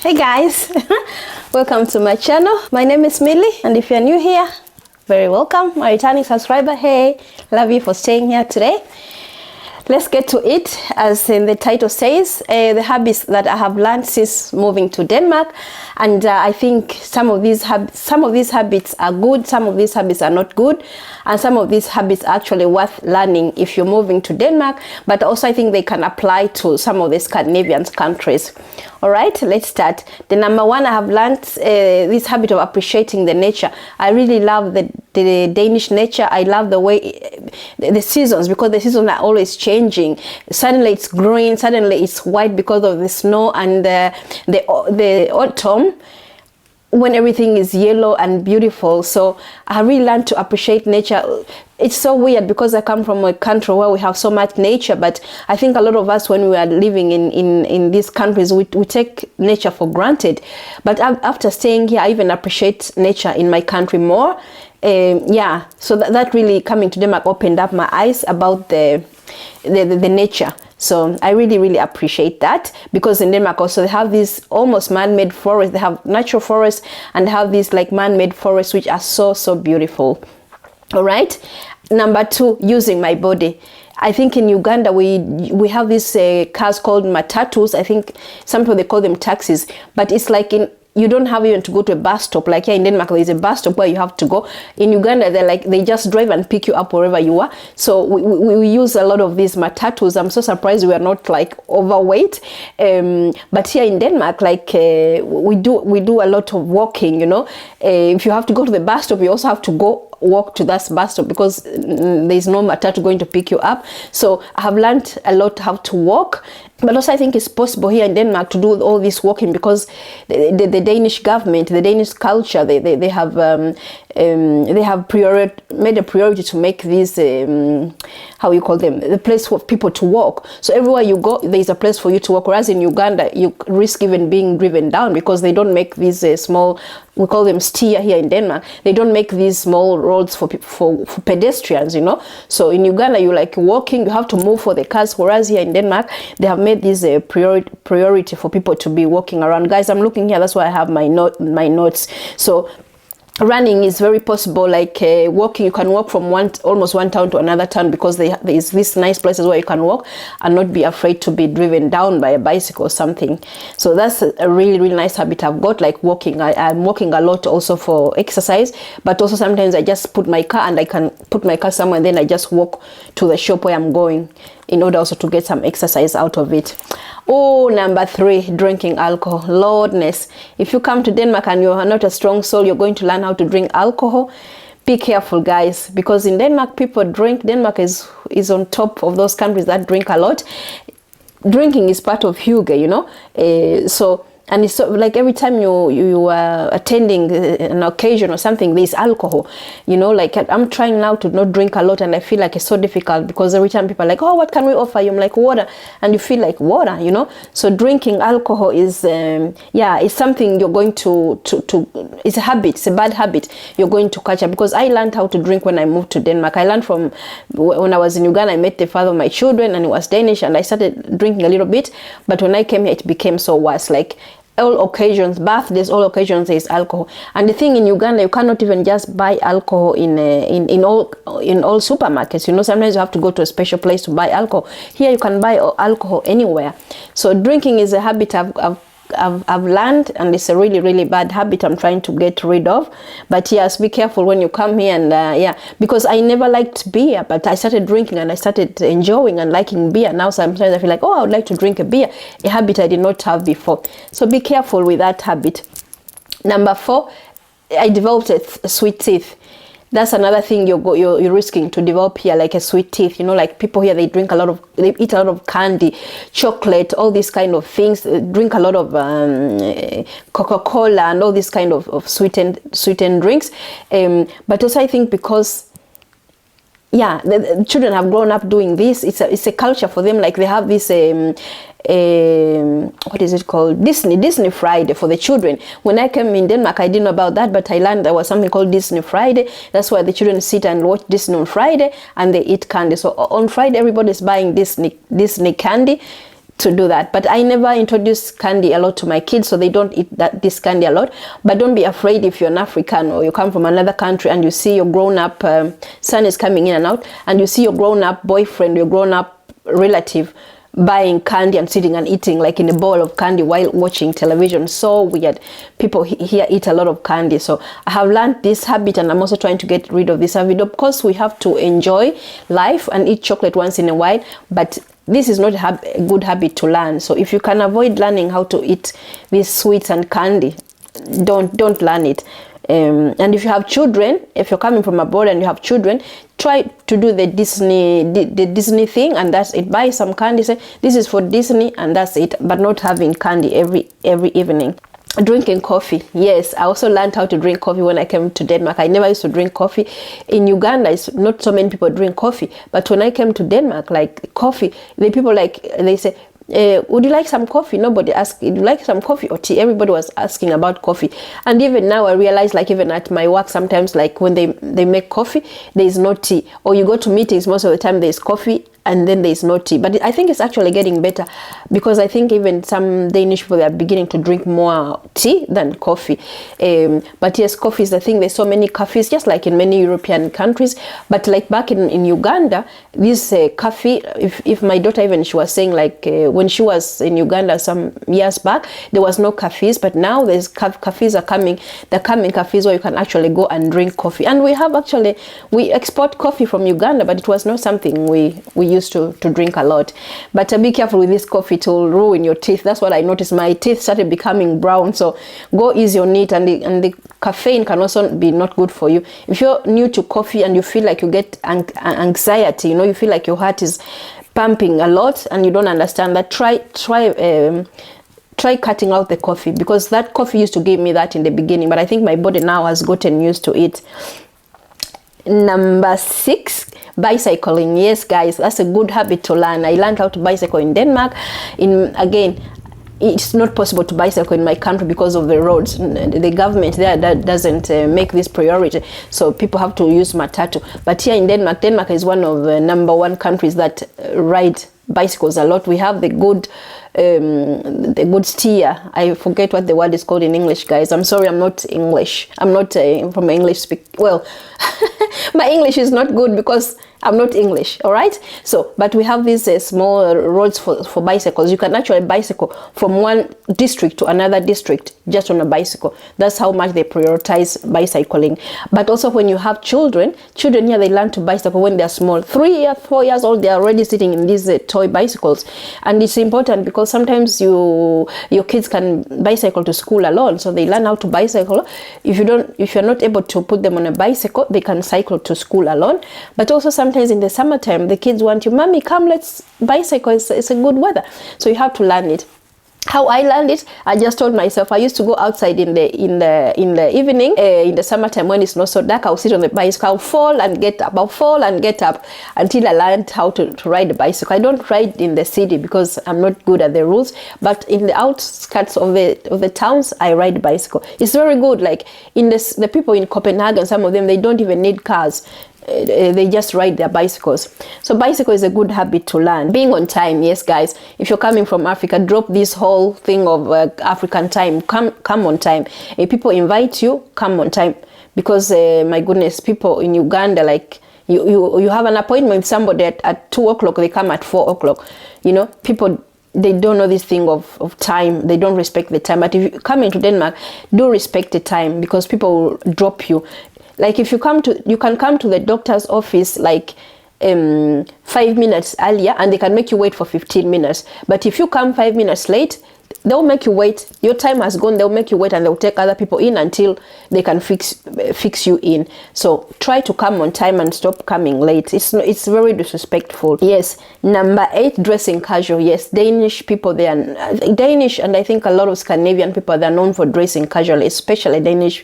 Hey guys, welcome to my channel. My name is Millie, and if you're new here, very welcome. My returning subscriber, hey, love you for staying here today. Let's get to it. As in the title says, the habits that I have learned since moving to Denmark, and I think some of these habits are good, some of these habits are not good, and some of these habits are actually worth learning if you're moving to Denmark, but also I think they can apply to some of the Scandinavian countries. All right, let's start. The number one, I have learned this habit of appreciating the nature. I really love the Danish nature. I love the way the seasons, because the seasons are always changing. Suddenly it's green, suddenly it's white because of the snow, and the autumn, when everything is yellow and beautiful. So I really learned to appreciate nature. It's so weird because I come from a country where we have so much nature, but I think a lot of us, when we are living in these countries, we take nature for granted. But after staying here, I even appreciate nature in my country more. So that really, coming to Denmark, opened up my eyes about the nature. So I really appreciate that, because in Denmark also they have these almost man-made forests. They have natural forests and have these like man-made forests which are so beautiful. All right, number two, using my body. I think in Uganda we have these cars called matatus. I think some people, they call them taxis, but it's like you don't have even to go to a bus stop. Like here in Denmark, there is a bus stop where you have to go. In Uganda, they just drive and pick you up wherever you are. So we use a lot of these matatus. I'm so surprised we are not like overweight. But here in Denmark, like we do a lot of walking. You know, if you have to go to the bus stop, you also have to walk to that bus stop, because there's no matatu going to pick you up. So I have learned a lot how to walk. But also I think it's possible here in Denmark to do all this walking, because the Danish government, the Danish culture, they have made a priority to make these how you call them, the place for people to walk. So everywhere you go, there is a place for you to walk. Whereas in Uganda, you risk even being driven down, because they don't make these small, we call them stier here in Denmark. They don't make these small roads for pedestrians, you know. So in Uganda, you like walking, you have to move for the cars. Whereas here in Denmark, they have made this priority for people to be walking around. Guys, I'm looking here. That's why I have my notes. So running is very possible. Like walking, you can walk from almost one town to another town, because there is these nice places where you can walk and not be afraid to be driven down by a bicycle or something. So that's a really nice habit I've got, like walking. I'm walking a lot also for exercise, but also sometimes I just put my car, and I can put my car somewhere, and then I just walk to the shop where I'm going, in order also to get some exercise out of it. Oh, number three, drinking alcohol. Lordness, if you come to Denmark and you are not a strong soul, you're going to learn how to drink alcohol. Be careful, guys, because in Denmark, people drink. Denmark is on top of those countries that drink a lot. Drinking is part of hygge, you know. And it's so, like every time you are attending an occasion or something, there's alcohol. You know, like I'm trying now to not drink a lot, and I feel like it's so difficult, because every time people are like, oh, what can we offer you? I'm like, water. And you feel like water, you know. So drinking alcohol is, it's something you're going to it's a habit. It's a bad habit you're going to catch up. Because I learned how to drink when I moved to Denmark. I learned from when I was in Uganda. I met the father of my children, and he was Danish, and I started drinking a little bit. But when I came here, it became so worse. Like, all occasions, birthdays, all occasions, there is alcohol. And the thing in Uganda, you cannot even just buy alcohol in all supermarkets. You know, sometimes you have to go to a special place to buy alcohol. Here, you can buy alcohol anywhere. So drinking is a habit I've learned, and it's a really bad habit I'm trying to get rid of. But yes, be careful when you come here. And because I never liked beer, but I started drinking, and I started enjoying and liking beer. Now sometimes I feel like, oh, I would like to drink a beer, a habit I did not have before. So be careful with that habit. Number four, I developed a sweet tooth. That's another thing you're risking to develop here, like a sweet tooth. You know, like people here, they eat a lot of candy, chocolate, all these kind of things. They drink a lot of Coca-Cola and all these kind of sweetened drinks. But also I think because the children have grown up doing this, it's a culture for them. Like they have this what is it called, Disney Friday for the children. When I came in Denmark, I didn't know about that, but I learned there was something called Disney Friday. That's why the children sit and watch Disney on Friday, and they eat candy. So on Friday, everybody's buying Disney candy. to do that. But I never introduce candy a lot to my kids, so they don't eat this candy a lot. But don't be afraid if you're an African or you come from another country and you see your grown-up son is coming in and out, and you see your grown-up boyfriend, your grown-up relative buying candy and sitting and eating like in a bowl of candy while watching television. So weird. People here eat a lot of candy. So I have learned this habit, and I'm also trying to get rid of this habit. Of course, we have to enjoy life and eat chocolate once in a while, but this is not a good habit to learn. So if you can avoid learning how to eat these sweets and candy, don't learn it. And if you have children, if you're coming from abroad and you have children, try to do the Disney thing, and that's it. Buy some candy, say this is for Disney, and that's it. But not having candy every evening. Drinking coffee, yes, I also learned how to drink coffee when I came to Denmark. I never used to drink coffee. In Uganda, it's not so many people drink coffee, but when I came to Denmark, like coffee, the people they say, would you like some coffee? Nobody asked, would you like some coffee or tea? Everybody was asking about coffee. And even now I realize, like even at my work, sometimes like when they make coffee, there is no tea. Or you go to meetings, most of the time there is coffee and then there is no tea. But I think it's actually getting better, because I think even some Danish people are beginning to drink more tea than coffee. But yes, coffee is the thing. There's so many cafes, just like in many European countries. But like back in Uganda, this coffee, if my daughter even, she was saying like when she was in Uganda some years back, there was no cafes, but now there's cafes are coming. They're coming cafes where you can actually go and drink coffee. And we export coffee from Uganda, but it was not something we used to drink a lot. But be careful with this coffee, it will ruin your teeth. That's what I noticed. My teeth started becoming brown, so go easy on it. And the caffeine can also be not good for you. If you're new to coffee and you feel like you get anxiety, you feel like your heart is pumping a lot and you don't understand that, try cutting out the coffee, because that coffee used to give me that in the beginning, but I think my body now has gotten used to it. Number 6, bicycling. Yes, guys, that's a good habit to learn. I learned how to bicycle in Denmark. Again, it's not possible to bicycle in my country because of the roads. The government there doesn't make this priority, so people have to use matatu. But here in Denmark is one of the #1 countries that ride bicycles a lot. We have the good steer. I forget what the word is called in English, guys. I'm sorry, I'm not English. I'm not from English speak. Well, my English is not good because I'm not English, all right? So, but we have these small roads for bicycles. You can actually bicycle from one district to another district just on a bicycle. That's how much they prioritize bicycling. But also when you have children here, they learn to bicycle when they're small. 3 years, 4 years old, they're already sitting in these toy bicycles. And it's important because sometimes your kids can bicycle to school alone, so they learn how to bicycle. If you're not able to put them on a bicycle, they can cycle to school alone. But also sometimes in the summertime, the kids want you, "Mommy, come, let's bicycle. It's a good weather." So you have to learn it. How I learned it, I just told myself, I used to go outside in the evening, in the summertime when it's not so dark. I'll sit on the bicycle, I'll fall and get up, until I learned how to ride a bicycle. I don't ride in the city because I'm not good at the rules, but in the outskirts of the towns, I ride bicycle. It's very good. Like the people in Copenhagen, some of them, they don't even need cars. They just ride their bicycles. So bicycle is a good habit to learn. Being on time, yes, guys. If you're coming from Africa, drop this whole thing of African time. Come on time. If people invite you, come on time. Because my goodness, people in Uganda, like you have an appointment with somebody at 2 o'clock, they come at 4 o'clock. People, they don't know this thing of time. They don't respect the time. But if you come into Denmark, do respect the time, because people will drop you. Like if you can come to the doctor's office like 5 minutes earlier, and they can make you wait for 15 minutes. But if you come 5 minutes late, they'll make you wait. Your time has gone. They'll make you wait, and they'll take other people in until they can fix you in. So try to come on time and stop coming late. It's very disrespectful. Yes. Number 8, dressing casual. Yes, Danish people, they are Danish, and I think a lot of Scandinavian people, they're known for dressing casual, especially Danish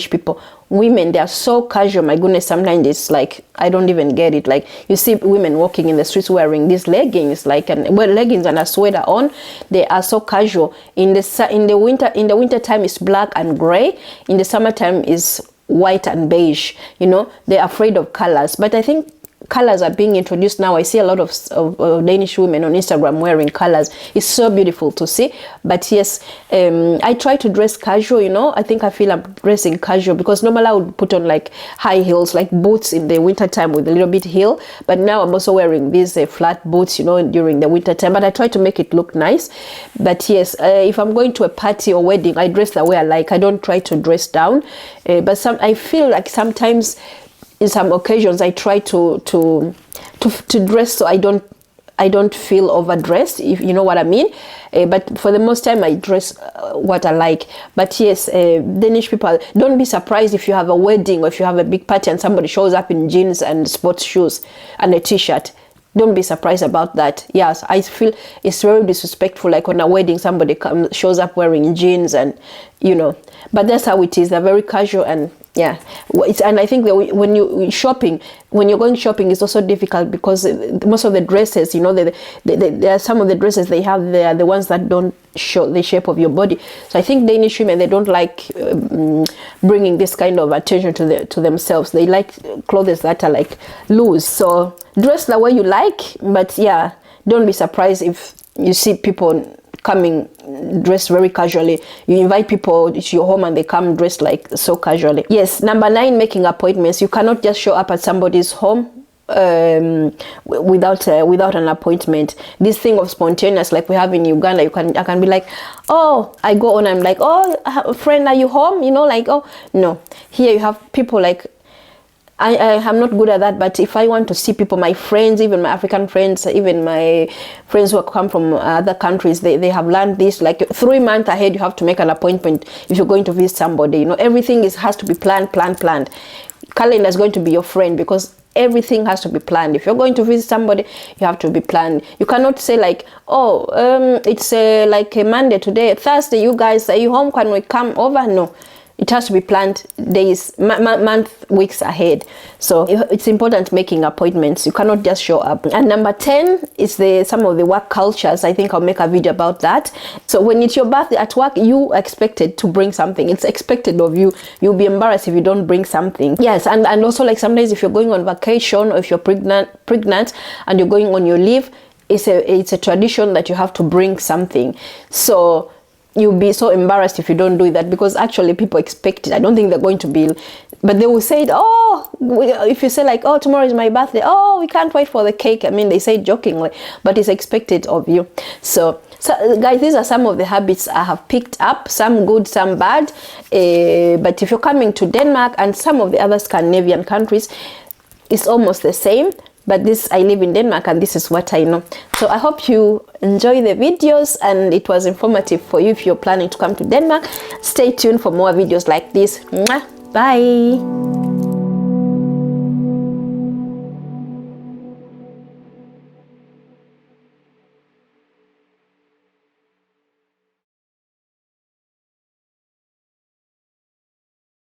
people. Women, they are so casual. My goodness, sometimes it's like I don't even get it. Like you see women walking in the streets wearing these leggings, leggings and a sweater on. They are so casual. In the winter time is black and gray. In the summertime is white and beige. They're afraid of colors. But I think colors are being introduced now. I see a lot of Danish women on Instagram wearing colors. It's so beautiful to see. But yes, I try to dress casual, you know. I think I feel I'm dressing casual because normally I would put on like high heels, like boots in the winter time with a little bit heel. But now I'm also wearing these flat boots, you know, during the winter time. But I try to make it look nice. But yes, if I'm going to a party or wedding, I dress the way I like. I don't try to dress down. But I feel like sometimes in some occasions I try to dress so I don't feel overdressed, if you know what I mean. But for the most time I dress what I like. But yes, Danish people, don't be surprised if you have a wedding or if you have a big party and somebody shows up in jeans and sports shoes and a t-shirt. Don't be surprised about that. Yes, I feel it's very disrespectful, like on a wedding somebody shows up wearing jeans and, you know, but that's how it is. They're very casual. And yeah, and I think that when you're going shopping, it's also difficult because most of the dresses, you know, there are some of the dresses they have, they are the ones that don't show the shape of your body. So I think Danish women, they don't like bringing this kind of attention to themselves. They like clothes that are like loose. So dress the way you like, but yeah, don't be surprised if you see people coming dressed very casually. You invite people to your home and they come dressed like so casually. Yes, number 9, making appointments. You cannot just show up at somebody's home without an appointment. This thing of spontaneous, like we have in Uganda, I can be like, oh, I go on, I'm like, oh, friend, are you home? You know, like, oh, no. Here you have people like, I am not good at that, but if I want to see people, my friends, even my African friends, even my friends who come from other countries, they have learned this, like 3 months ahead, you have to make an appointment if you're going to visit somebody. You know, everything has to be planned. Calendar is going to be your friend because everything has to be planned. If you're going to visit somebody, you have to be planned. You cannot say like, oh, it's like a Monday today, Thursday, you guys, are you home? Can we come over? No. It has to be planned days, month, weeks ahead. So it's important making appointments. You cannot just show up. And number 10 is some of the work cultures. I think I'll make a video about that. So when it's your birthday at work, you are expected to bring something. It's expected of you. You'll be embarrassed if you don't bring something. Yes, and also like sometimes if you're going on vacation or if you're pregnant and you're going on your leave, it's a tradition that you have to bring something. So you'll be so embarrassed if you don't do that because actually people expect it. I don't think they're going to be, but they will say it, oh, if you say like, oh, tomorrow is my birthday, oh, we can't wait for the cake. I mean, they say it jokingly, but it's expected of you. So guys, these are some of the habits I have picked up, some good, some bad. But if you're coming to Denmark and some of the other Scandinavian countries, it's almost the same. But I live in Denmark and this is what I know. So I hope you enjoy the videos and it was informative for you if you're planning to come to Denmark. Stay tuned for more videos like this. Mwah! Bye!